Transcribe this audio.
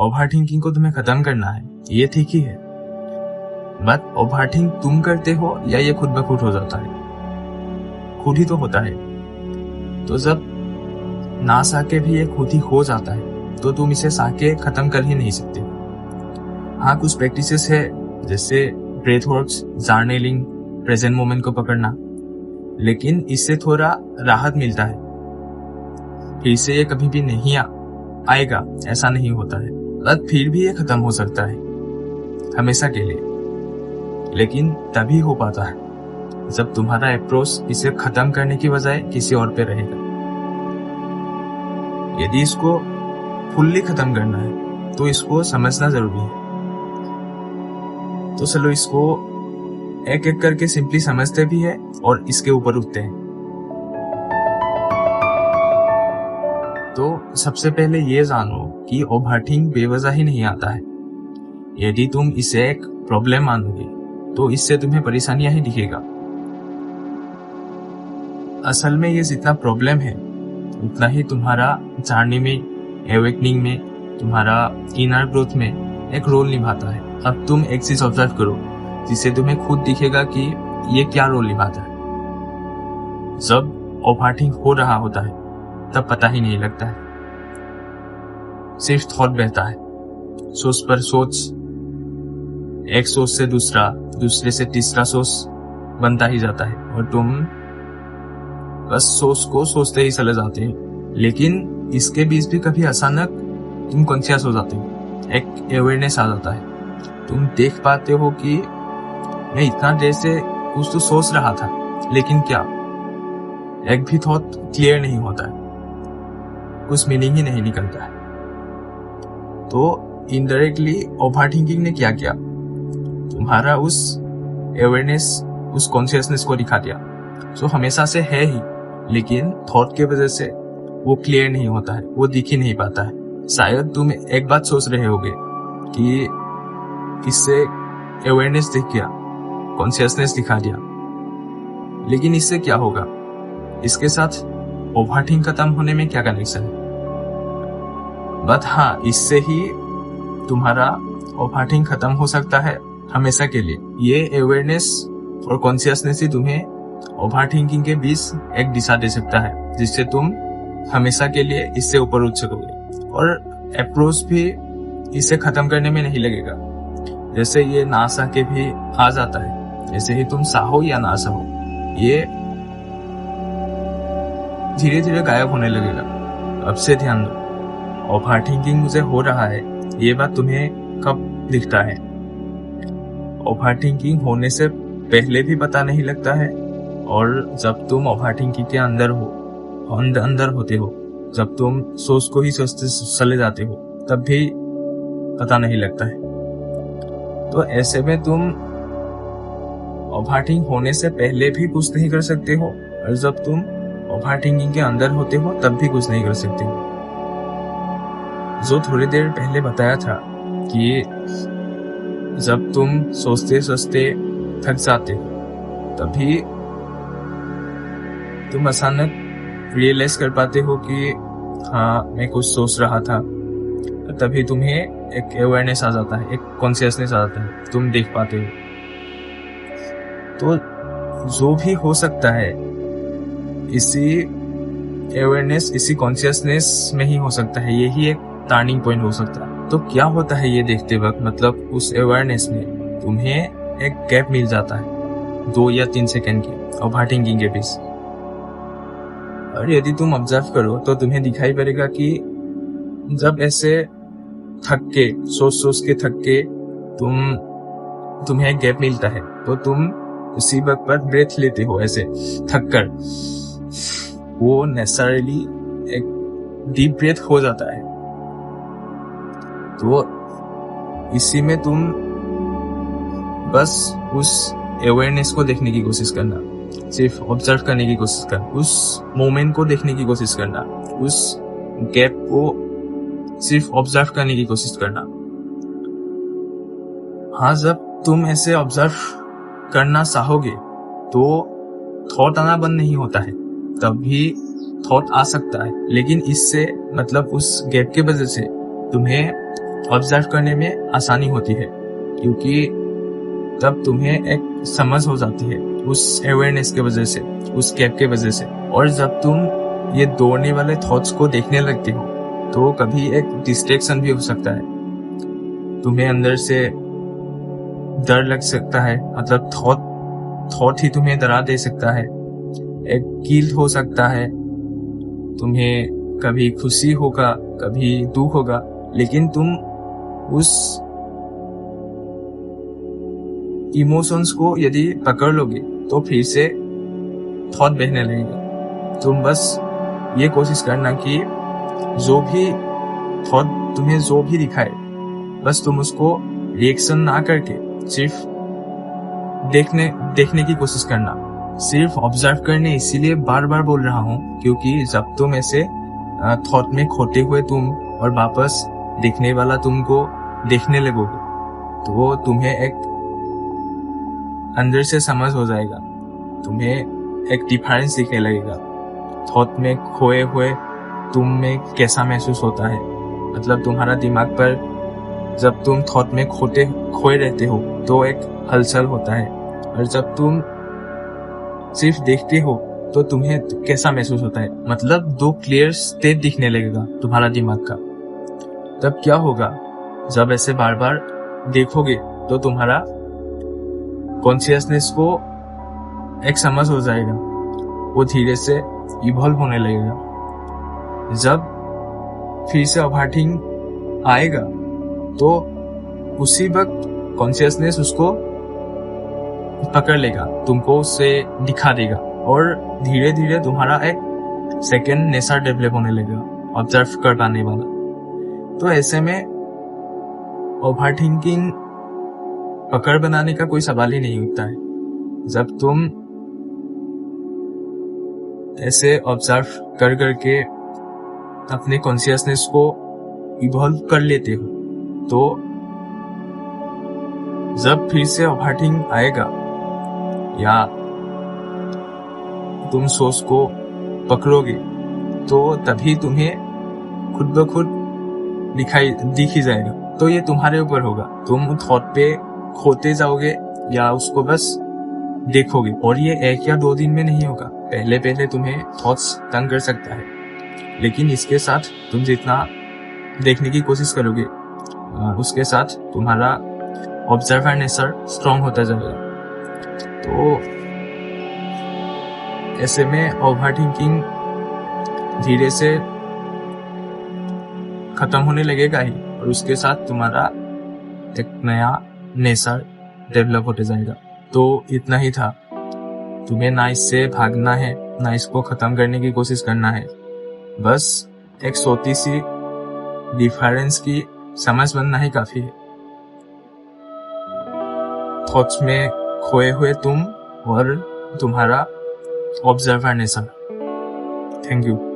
Overthinking को तुम्हें खत्म करना है, ये ठीक ही है, बट ओवरथिंक तुम करते हो या ये खुद ब खुद हो जाता है? खुद ही तो होता है। तो जब ना चाहके भी ये खुद ही हो जाता है तो तुम इसे चाहके खत्म कर ही नहीं सकते। हाँ, कुछ प्रैक्टिसेस है जैसे breath works, journaling, present moment को पकड़ना, लेकिन इससे थोड़ा राहत मिलता है। फिर से ये कभी भी नहीं आएगा ऐसा नहीं होता है, बट फिर भी ये खत्म हो सकता है हमेशा के लिए, लेकिन तभी हो पाता है जब तुम्हारा अप्रोच इसे खत्म करने की बजाय किसी और पे रहेगा। यदि इसको फुल्ली खत्म करना है तो इसको समझना जरूरी है। तो चलो इसको एक एक करके सिंपली समझते भी है और इसके ऊपर उठते हैं। तो सबसे पहले ये जानो कि ओवरथिंक बेवजह ही नहीं आता है। यदि तुम इसे एक प्रॉब्लम मानोगे तो इससे तुम्हें परेशानियां ही दिखेगा। असल में ये जितना प्रॉब्लम है उतना ही तुम्हारा जर्नी में, एवेकनिंग में, तुम्हारा इनर ग्रोथ में एक रोल निभाता है। अब तुम एक चीज ऑब्जर्व करो जिससे तुम्हें खुद दिखेगा कि ये क्या रोल निभाता है। जब ओवरथिंक हो रहा होता है तब पता ही नहीं लगता है, सिर्फ थॉट बहता है, सोच पर सोच, एक सोच से दूसरा, दूसरे से तीसरा सोच बनता ही जाता है और तुम बस सोच को सोचते ही चले जाते हो। लेकिन इसके बीच भी कभी अचानक तुम कॉन्शियस हो जाते हो, एक अवेयरनेस आ जाता है। तुम देख पाते हो कि मैं इतना देर से कुछ तो सोच रहा था, लेकिन क्या एक भी थॉट क्लियर नहीं होता है, कुछ मीनिंग ही नहीं निकलता है। तो इनडायरेक्टली ओवरथिंकिंग ने क्या किया, तुम्हारा उस अवेयरनेस, उस कॉन्शियसनेस को दिखा दिया जो हमेशा से है ही, लेकिन थॉट के वजह से वो क्लियर नहीं होता है, वो दिख ही नहीं पाता है। शायद तुम एक बात सोच रहे होगे कि इससे अवेयरनेस दिख गया, कॉन्शियसनेस दिखा दिया, लेकिन इससे क्या होगा, इसके साथ ओवरथिंक खत्म होने में क्या कनेक्शन है? बट हाँ, इससे ही तुम्हारा ओवरथिंक खत्म हो सकता है हमेशा के लिए। ये अवेयरनेस और कॉन्शियसनेस ही तुम्हें ओवरथिंकिंग के बीच एक दिशा दे सकता है, जिससे तुम हमेशा के लिए इससे ऊपर उठ सकोगे और अप्रोच भी इसे खत्म करने में नहीं लगेगा। जैसे ये ना चाह के भी आ जाता है, जैसे ही तुम चाहो या ना चाहो, ये धीरे धीरे गायब होने लगेगा। अब से ध्यान दो, ओवरथिंकिंग मुझे हो रहा है, ये बात तुम्हें कब दिखता है? ओवरथिंकिंग होने से पहले भी पता नहीं लगता है, और जब तुम ओवरथिंकिंग के अंदर होते हो, जब तुम सोच को ही सोचते चले जाते हो, तब भी पता नहीं लगता है। तो ऐसे में तुम ओवरथिंक होने से पहले भी कुछ नहीं कर सकते हो, और जब तुम ओवरथिंकिंग के अंदर होते हो तब भी कुछ नहीं कर सकते हो। जो थोड़ी देर पहले बताया था कि जब तुम सोचते सोचते थक जाते हो, तभी तुम अचानक रियलाइज कर पाते हो कि हाँ, मैं कुछ सोच रहा था। तभी तुम्हें एक अवेयरनेस आ जाता है, एक कॉन्शियसनेस आ जाता है, तुम देख पाते हो। तो जो भी हो सकता है इसी अवेयरनेस, इसी कॉन्शियसनेस में ही हो सकता है। यही एक टर्निंग पॉइंट हो सकता है। तो क्या होता है ये देखते वक्त, मतलब उस अवेयरनेस में तुम्हें एक गैप मिल जाता है 2 या 3 सेकंड के ओवरथिंकिंग के बीच। और यदि तुम ऑब्जर्व करो तो तुम्हें दिखाई पड़ेगा कि जब ऐसे थक के, सोच के थक के तुम्हें एक गैप मिलता है, तो तुम उसी वक्त पर ब्रेथ लेते हो ऐसे थक कर। वो नेचुरली एक डीप ब्रेथ हो जाता है। तो इसी में तुम बस उस अवेयरनेस को देखने की कोशिश करना, सिर्फ ऑब्जर्व करने की कोशिश करना, उस मोमेंट को देखने की कोशिश करना, उस गैप को सिर्फ ऑब्जर्व करने की कोशिश करना। हाँ, जब तुम ऐसे ऑब्जर्व करना चाहोगे तो थॉट आना बंद नहीं होता है, तब भी थॉट आ सकता है, लेकिन इससे मतलब उस गैप के वजह से तुम्हें ऑब्जर्व करने में आसानी होती है, क्योंकि तब तुम्हें एक समझ हो जाती है उस अवेयरनेस के वजह से, उस गैप के वजह से। और जब तुम ये दौड़ने वाले थॉट्स को देखने लगते हो तो कभी एक डिस्ट्रैक्शन भी हो सकता है। तुम्हें अंदर से डर लग सकता है, मतलब थॉट ही तुम्हें डरा दे सकता है। एक गिल्ट हो सकता है, तुम्हें कभी खुशी होगा, कभी दुख होगा, लेकिन तुम उस इमोशंस को यदि पकड़ लोगे तो फिर से थॉट बहने लगेगा। तुम बस ये कोशिश करना कि जो भी थॉट तुम्हें जो भी दिखाए, बस तुम उसको रिएक्शन ना करके सिर्फ देखने की कोशिश करना। सिर्फ ऑब्जर्व करने इसीलिए बार बार बोल रहा हूँ क्योंकि जब तुम ऐसे थॉट में खोते हुए तुम और वापस देखने वाला तुमको देखने लगोगे तो तुम्हें एक अंदर से समझ हो जाएगा, तुम्हें एक डिफरेंस दिखने लगेगा। थॉट में खोए हुए तुम में कैसा महसूस होता है, मतलब तुम्हारा दिमाग पर जब तुम थॉट में खोए रहते हो तो एक हलचल होता है, और जब तुम सिर्फ देखते हो तो तुम्हें कैसा महसूस होता है, मतलब दो क्लियर स्टेट दिखने लगेगा तुम्हारा दिमाग का। तब क्या होगा, जब ऐसे बार बार देखोगे तो तुम्हारा कॉन्शियसनेस को एक समझ हो जाएगा, वो धीरे से इवॉल्व होने लगेगा। जब फिर से ओवरथिंकिंग आएगा तो उसी वक्त कॉन्शियसनेस उसको पकड़ लेगा, तुमको उससे दिखा देगा, और धीरे धीरे तुम्हारा एक सेकंड नेचर डेवलप होने लगेगा, ऑब्जर्व कर पाने वाला। तो ऐसे में ओवरथिंकिंग पकड़ बनाने का कोई सवाल ही नहीं उठता है। जब तुम ऐसे ऑब्जर्व कर करके अपने कॉन्शियसनेस को इवॉल्व कर लेते हो तो जब फिर से ओवरथिंकिंग आएगा या तुम सोच को पकड़ोगे तो तभी तुम्हें खुद ब खुद दिख ही जाएगा। तो ये तुम्हारे ऊपर होगा, तुम थॉट पे खोते जाओगे या उसको बस देखोगे। और ये 1 या 2 दिन में नहीं होगा, पहले पहले तुम्हें थॉट्स तंग कर सकता है, लेकिन इसके साथ तुम जितना देखने की कोशिश करोगे उसके साथ तुम्हारा ऑब्जर्वर नेचर स्ट्रॉन्ग होता जाएगा। तो ऐसे में ओवरथिंकिंग धीरे से खत्म होने लगेगा ही, और उसके साथ तुम्हारा एक नया नेचर डेवलप होते जाएगा। तो इतना ही था, तुम्हें ना इससे भागना है ना इसको खत्म करने की कोशिश करना है, बस एक छोटी सी डिफरेंस की समझ बनना ही काफी है। थॉट्स में खोए हुए तुम और तुम्हारा ऑब्जर्वर नेचर। Thank you.